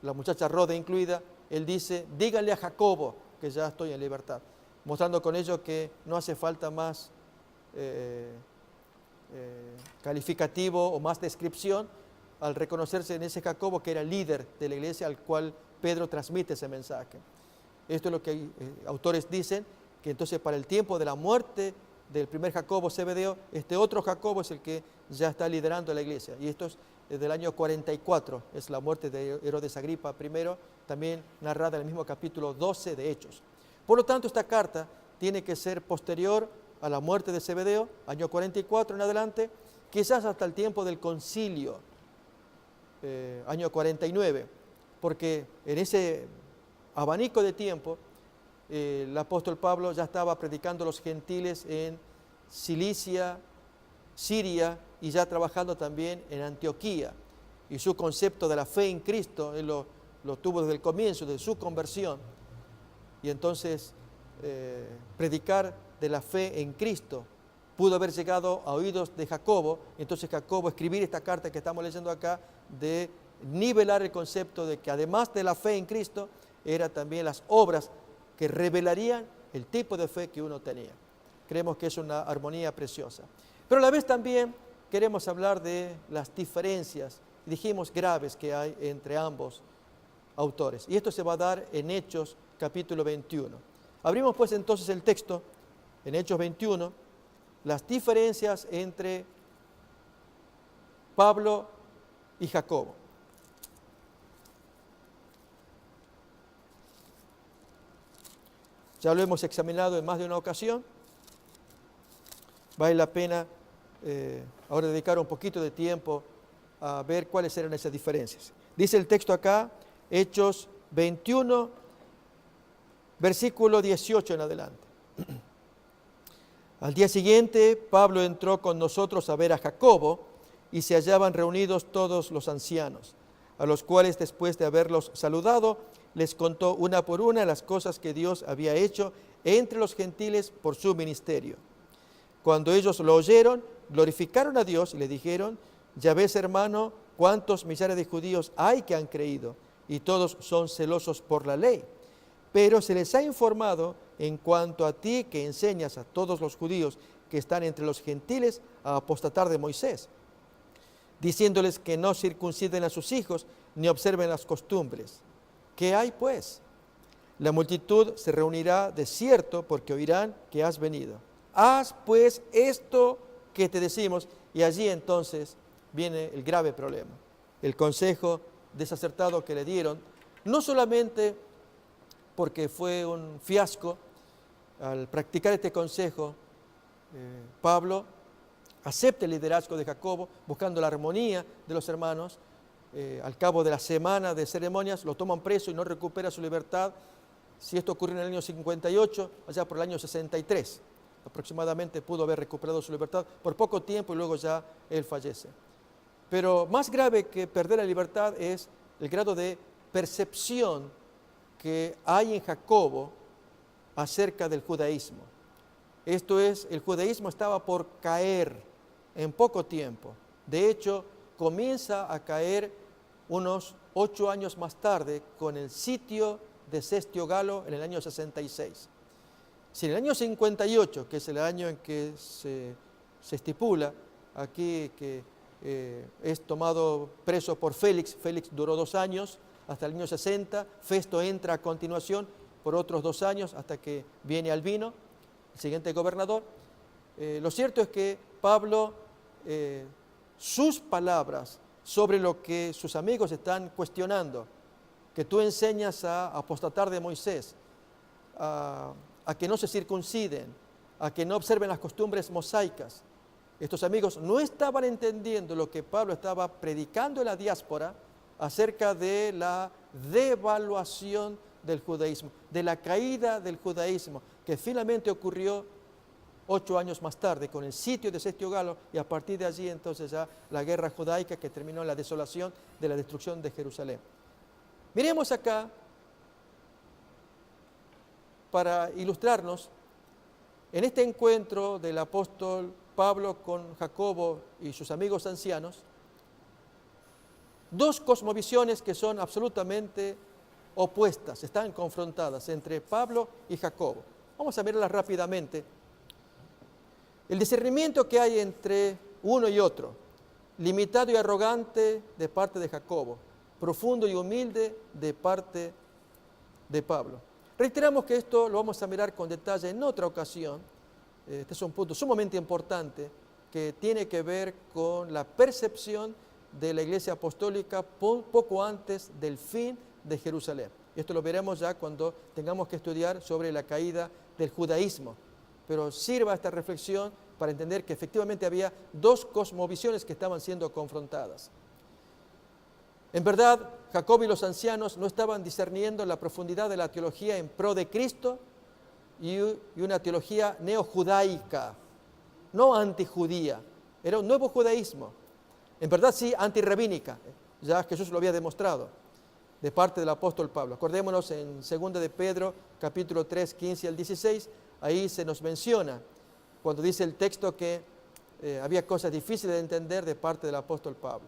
la muchacha Rode incluida, él dice, díganle a Jacobo que ya estoy en libertad, mostrando con ello que no hace falta más calificativo o más descripción al reconocerse en ese Jacobo que era el líder de la iglesia al cual Pedro transmite ese mensaje. Esto es lo que autores dicen, que entonces para el tiempo de la muerte del primer Jacobo Zebedeo, este otro Jacobo es el que ya está liderando la iglesia. Y esto es del año 44, es la muerte de Herodes Agripa I, también narrada en el mismo capítulo 12 de Hechos. Por lo tanto, esta carta tiene que ser posterior a la muerte de Zebedeo, año 44 en adelante, quizás hasta el tiempo del concilio, año 49, porque en ese abanico de tiempo el apóstol Pablo ya estaba predicando a los gentiles en Cilicia, Siria y ya trabajando también en Antioquía. Y su concepto de la fe en Cristo, él lo tuvo desde el comienzo de su conversión. Y entonces predicar de la fe en Cristo pudo haber llegado a oídos de Jacobo. Entonces Jacobo escribir esta carta que estamos leyendo acá de nivelar el concepto de que además de la fe en Cristo, eran también las obras que revelarían el tipo de fe que uno tenía. Creemos que es una armonía preciosa. Pero a la vez también queremos hablar de las diferencias, dijimos graves, que hay entre ambos autores. Y esto se va a dar en Hechos capítulo 21. Abrimos pues entonces el texto en Hechos 21, las diferencias entre Pablo y Jacobo. Ya lo hemos examinado en más de una ocasión. Vale la pena ahora dedicar un poquito de tiempo a ver cuáles eran esas diferencias. Dice el texto acá, Hechos 21, versículo 18 en adelante. Al día siguiente, Pablo entró con nosotros a ver a Jacobo y se hallaban reunidos todos los ancianos, a los cuales después de haberlos saludado, les contó una por una las cosas que Dios había hecho entre los gentiles por su ministerio. Cuando ellos lo oyeron, glorificaron a Dios y le dijeron: ya ves, hermano, cuántos millares de judíos hay que han creído, y todos son celosos por la ley. Pero se les ha informado en cuanto a ti, que enseñas a todos los judíos que están entre los gentiles a apostatar de Moisés, diciéndoles que no circunciden a sus hijos ni observen las costumbres. ¿Qué hay pues? La multitud se reunirá de cierto, porque oirán que has venido. Haz pues esto que te decimos. Y allí entonces viene el grave problema. El consejo desacertado que le dieron, no solamente porque fue un fiasco. Al practicar este consejo, Pablo acepta el liderazgo de Jacobo, buscando la armonía de los hermanos. Al cabo de la semana de ceremonias lo toman preso y no recupera su libertad. Si esto ocurrió en el año 58, allá por el año 63, aproximadamente pudo haber recuperado su libertad por poco tiempo y luego ya él fallece. Pero más grave que perder la libertad es el grado de percepción que hay en Jacobo acerca del judaísmo. Esto es, el judaísmo estaba por caer en poco tiempo. De hecho, comienza a caer unos 8 años más tarde con el sitio de Cestio Galo en el año 66. Si en el año 58, que es el año en que se estipula aquí que es tomado preso por Félix duró 2 años hasta el año 60, Festo entra a continuación por otros 2 años hasta que viene Albino, el siguiente gobernador. Lo cierto es que Pablo, sus palabras sobre lo que sus amigos están cuestionando, que tú enseñas a apostatar de Moisés, a que no se circunciden, a que no observen las costumbres mosaicas. Estos amigos no estaban entendiendo lo que Pablo estaba predicando en la diáspora acerca de la devaluación del judaísmo, de la caída del judaísmo, que finalmente ocurrió 8 años más tarde con el sitio de Cestio Galo, y a partir de allí entonces ya la guerra judaica que terminó en la desolación de la destrucción de Jerusalén. Miremos acá, para ilustrarnos, en este encuentro del apóstol Pablo con Jacobo y sus amigos ancianos, 2 cosmovisiones que son absolutamente opuestas, están confrontadas entre Pablo y Jacobo. Vamos a mirarlas rápidamente. El discernimiento que hay entre uno y otro, limitado y arrogante de parte de Jacobo, profundo y humilde de parte de Pablo. Reiteramos que esto lo vamos a mirar con detalle en otra ocasión. Este es un punto sumamente importante que tiene que ver con la percepción de la Iglesia Apostólica poco antes del fin de Jerusalén. Esto lo veremos ya cuando tengamos que estudiar sobre la caída del judaísmo. Pero sirva esta reflexión para entender que efectivamente había 2 cosmovisiones que estaban siendo confrontadas. En verdad, Jacobo y los ancianos no estaban discerniendo la profundidad de la teología en pro de Cristo y una teología neojudaica, no antijudía. Era un nuevo judaísmo. En verdad sí, antirrabínica. Ya Jesús lo había demostrado de parte del apóstol Pablo. Acordémonos en 2 de Pedro, capítulo 3, 15 al 16, ahí se nos menciona, cuando dice el texto que había cosas difíciles de entender de parte del apóstol Pablo.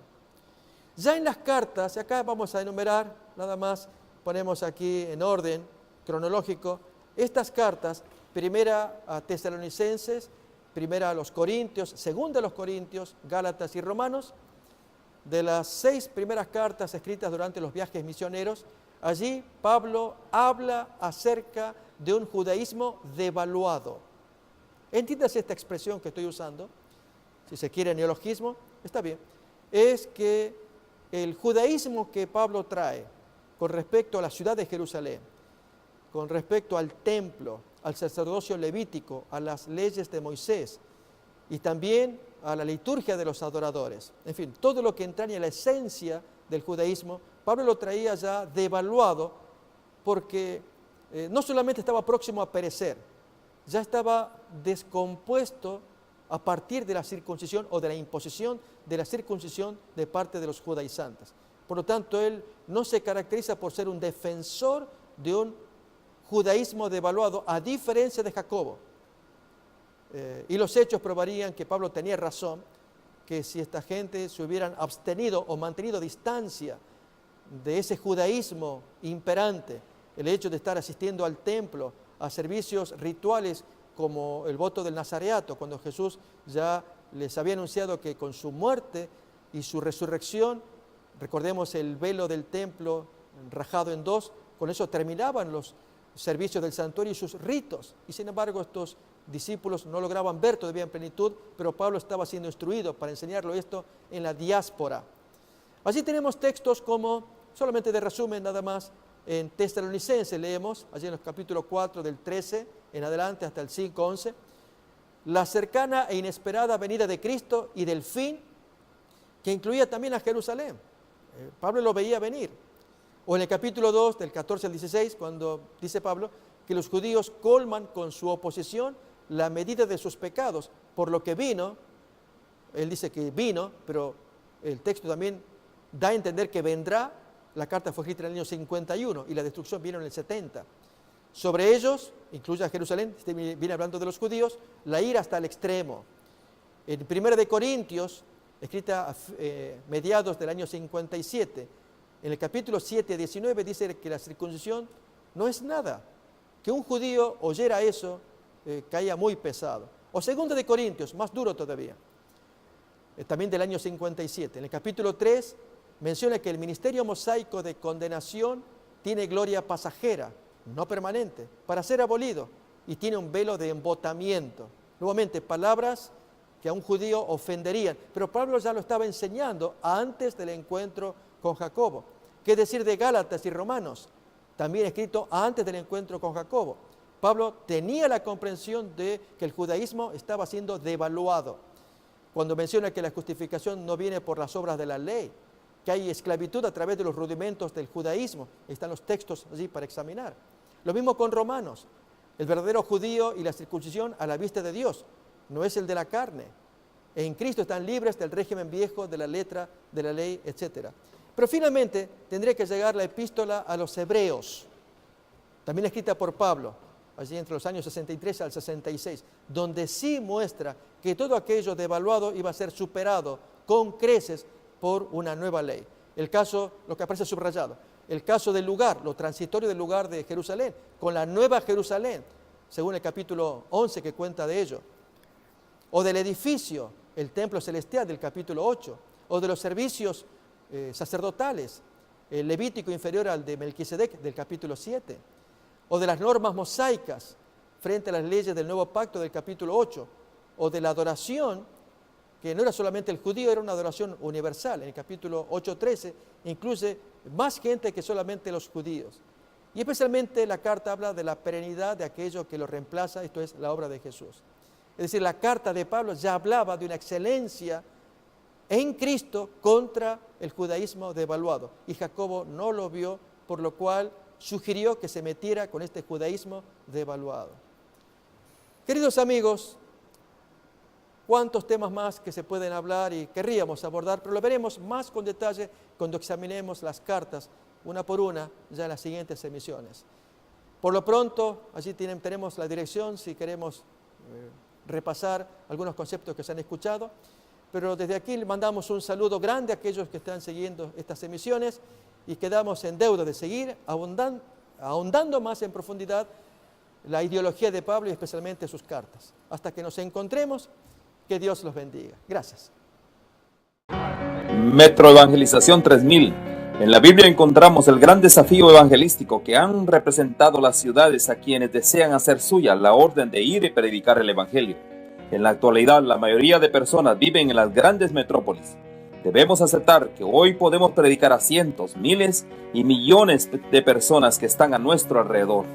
Ya en las cartas, acá vamos a enumerar, nada más ponemos aquí en orden cronológico, estas cartas, primera a Tesalonicenses, primera a los Corintios, segunda a los Corintios, Gálatas y Romanos. De las 6 primeras cartas escritas durante los viajes misioneros, allí Pablo habla acerca de un judaísmo devaluado. ¿Entiendes esta expresión que estoy usando? Si se quiere neologismo, está bien. Es que el judaísmo que Pablo trae con respecto a la ciudad de Jerusalén, con respecto al templo, al sacerdocio levítico, a las leyes de Moisés y también a la liturgia de los adoradores, en fin, todo lo que entraña la esencia del judaísmo, Pablo lo traía ya devaluado porque no solamente estaba próximo a perecer, ya estaba descompuesto a partir de la circuncisión o de la imposición de la circuncisión de parte de los judaizantes. Por lo tanto, él no se caracteriza por ser un defensor de un judaísmo devaluado, a diferencia de Jacobo. Y los hechos probarían que Pablo tenía razón, que si esta gente se hubieran abstenido o mantenido distancia de ese judaísmo imperante, el hecho de estar asistiendo al templo, a servicios rituales como el voto del nazareato, cuando Jesús ya les había anunciado que con su muerte y su resurrección, recordemos el velo del templo rajado en dos, con eso terminaban los servicios del santuario y sus ritos, y sin embargo estos discípulos no lograban ver todavía en plenitud, pero Pablo estaba siendo instruido para enseñarlo esto en la diáspora. Así tenemos textos como, solamente de resumen nada más, en Tesalonicenses leemos, allí en los capítulos 4 del 13 en adelante hasta el 5:11, la cercana e inesperada venida de Cristo y del fin, que incluía también a Jerusalén. Pablo lo veía venir. O en el capítulo 2 del 14 al 16, cuando dice Pablo que los judíos colman con su oposición la medida de sus pecados, por lo que vino, él dice que vino, pero el texto también da a entender que vendrá. La carta fue escrita en el año 51 y la destrucción vino en el 70. Sobre ellos, incluye a Jerusalén, viene hablando de los judíos, la ira hasta el extremo. En 1 de Corintios, escrita a mediados del año 57, en el capítulo 7, 19, dice que la circuncisión no es nada. Que un judío oyera eso caía muy pesado. O 2 de Corintios, más duro todavía, también del año 57. En el capítulo 3 menciona que el ministerio mosaico de condenación tiene gloria pasajera, no permanente, para ser abolido, y tiene un velo de embotamiento. Nuevamente, palabras que a un judío ofenderían, pero Pablo ya lo estaba enseñando antes del encuentro con Jacobo. ¿Qué decir de Gálatas y Romanos? También escrito antes del encuentro con Jacobo. Pablo tenía la comprensión de que el judaísmo estaba siendo devaluado. Cuando menciona que la justificación no viene por las obras de la ley, que hay esclavitud a través de los rudimentos del judaísmo. Están los textos allí para examinar. Lo mismo con Romanos. El verdadero judío y la circuncisión a la vista de Dios no es el de la carne. En Cristo están libres del régimen viejo, de la letra, de la ley, etc. Pero finalmente tendría que llegar la epístola a los hebreos, también escrita por Pablo, allí entre los años 63 al 66, donde sí muestra que todo aquello devaluado iba a ser superado con creces por una nueva ley. El caso, lo que aparece subrayado, el caso del lugar, lo transitorio del lugar de Jerusalén, con la nueva Jerusalén, según el capítulo 11 que cuenta de ello, o del edificio, el templo celestial del capítulo 8, o de los servicios sacerdotales, el levítico inferior al de Melquisedec del capítulo 7, o de las normas mosaicas frente a las leyes del nuevo pacto del capítulo 8, o de la adoración, que no era solamente el judío, era una adoración universal. En el capítulo 8:13 incluye más gente que solamente los judíos. Y especialmente la carta habla de la perenidad de aquello que lo reemplaza, esto es la obra de Jesús. Es decir, la carta de Pablo ya hablaba de una excelencia en Cristo contra el judaísmo devaluado. Y Jacobo no lo vio, por lo cual sugirió que se metiera con este judaísmo devaluado. Queridos amigos, cuántos temas más que se pueden hablar y querríamos abordar, pero lo veremos más con detalle cuando examinemos las cartas una por una ya en las siguientes emisiones. Por lo pronto, allí tenemos la dirección si queremos repasar algunos conceptos que se han escuchado, pero desde aquí le mandamos un saludo grande a aquellos que están siguiendo estas emisiones y quedamos en deuda de seguir ahondando más en profundidad la ideología de Pablo y especialmente sus cartas. Hasta que nos encontremos, que Dios los bendiga. Gracias. Metro Evangelización 3000. En la Biblia encontramos el gran desafío evangelístico que han representado las ciudades a quienes desean hacer suya la orden de ir y predicar el Evangelio. En la actualidad, la mayoría de personas viven en las grandes metrópolis. Debemos aceptar que hoy podemos predicar a cientos, miles y millones de personas que están a nuestro alrededor.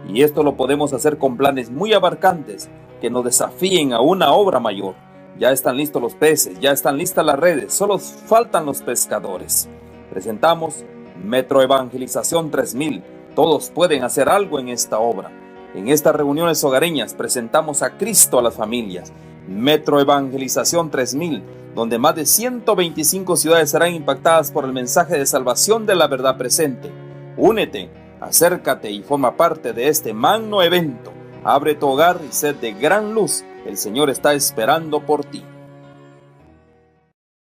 Y esto lo podemos hacer con planes muy abarcantes que nos desafíen a una obra mayor. Ya están listos los peces, ya están listas las redes, solo faltan los pescadores. Presentamos Metro Evangelización 3000. Todos pueden hacer algo en esta obra. En estas reuniones hogareñas presentamos a Cristo a las familias. Metro Evangelización 3000, donde más de 125 ciudades serán impactadas por el mensaje de salvación de la verdad presente. Únete, acércate y forma parte de este magno evento. Abre tu hogar y sed de gran luz. El Señor está esperando por ti.